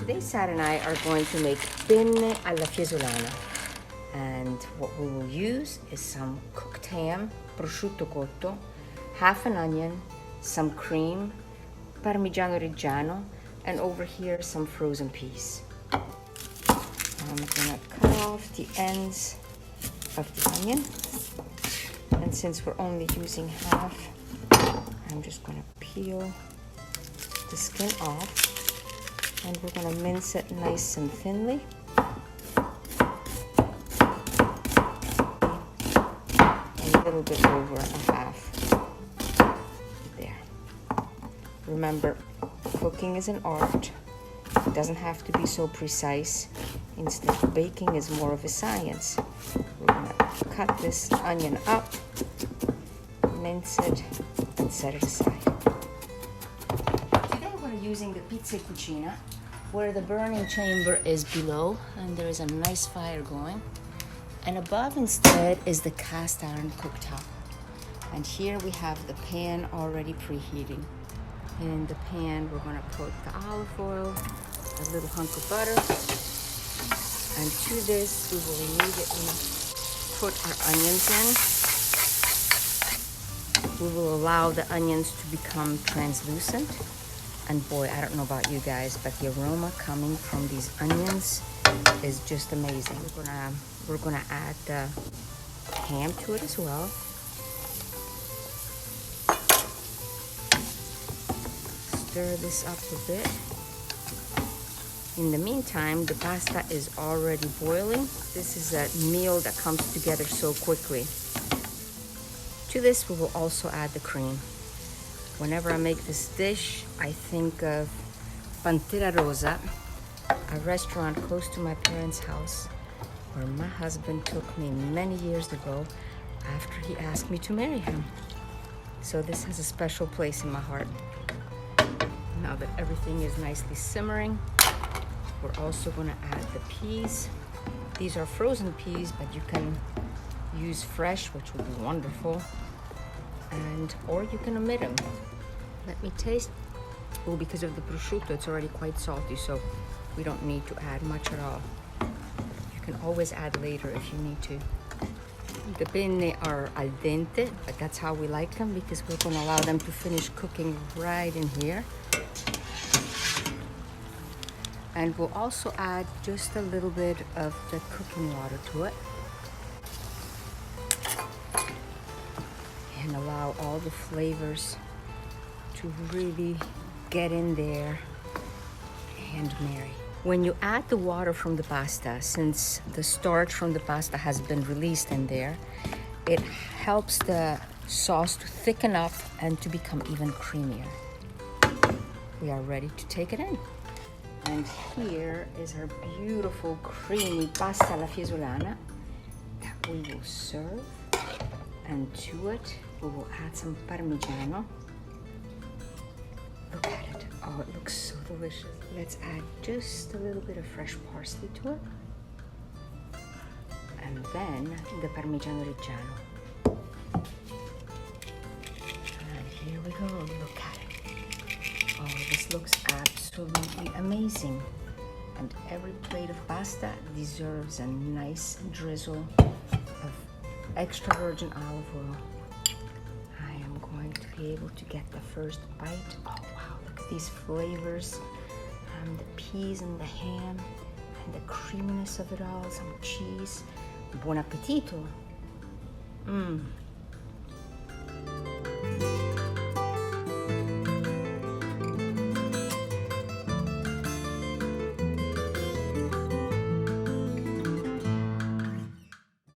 Today, Sarah and I are going to make penne alla Fiesolana. And what we will use is some cooked ham, prosciutto cotto, half an onion, some cream, Parmigiano Reggiano, and over here some frozen peas. I'm gonna cut off the ends of the onion. And since we're only using half, I'm just gonna peel the skin off. And we're gonna mince it nice and thinly. A little bit over a half. There. Remember, cooking is an art. It doesn't have to be so precise. Instead, baking is more of a science. We're gonna cut this onion up, mince it, and set it aside. Today we're using the pizza cucina, where the burning chamber is below and there is a nice fire going. And above instead is the cast iron cooktop. And here we have the pan already preheating. In the pan we're gonna put the olive oil, a little hunk of butter, and to this we will immediately put our onions in. We will allow the onions to become translucent. And boy, I don't know about you guys, but the aroma coming from these onions is just amazing. We're gonna add the ham to it as well. Stir this up a bit. In the meantime, the pasta is already boiling. This is a meal that comes together so quickly. To this, we will also add the cream. Whenever I make this dish, I think of Pantera Rosa, a restaurant close to my parents' house, where my husband took me many years ago after he asked me to marry him. So this has a special place in my heart. Now that everything is nicely simmering, we're also gonna add the peas. These are frozen peas, but you can use fresh, which would be wonderful. Or you can omit them. Let me taste. Well, because of the prosciutto, it's already quite salty, so we don't need to add much at all. You can always add later if you need to. The penne are al dente, but that's how we like them because we're going to allow them to finish cooking right in here. And we'll also add just a little bit of the cooking water to it. And allow all the flavors to really get in there and marry. When you add the water from the pasta, since the starch from the pasta has been released in there, it helps the sauce to thicken up and to become even creamier. We are ready to take it in. And here is our beautiful creamy pasta alla Fiesolana that we will serve. And to it, we will add some Parmigiano. Look at it. Oh, it looks so delicious. Let's add just a little bit of fresh parsley to it. And then the Parmigiano Reggiano. And here we go. Look at it. Oh, this looks absolutely amazing. And every plate of pasta deserves a nice drizzle of extra virgin olive oil. I am going to be able to get the first bite. Oh wow, look at these flavors. The peas and the ham and the creaminess of it all, some cheese. Buon appetito.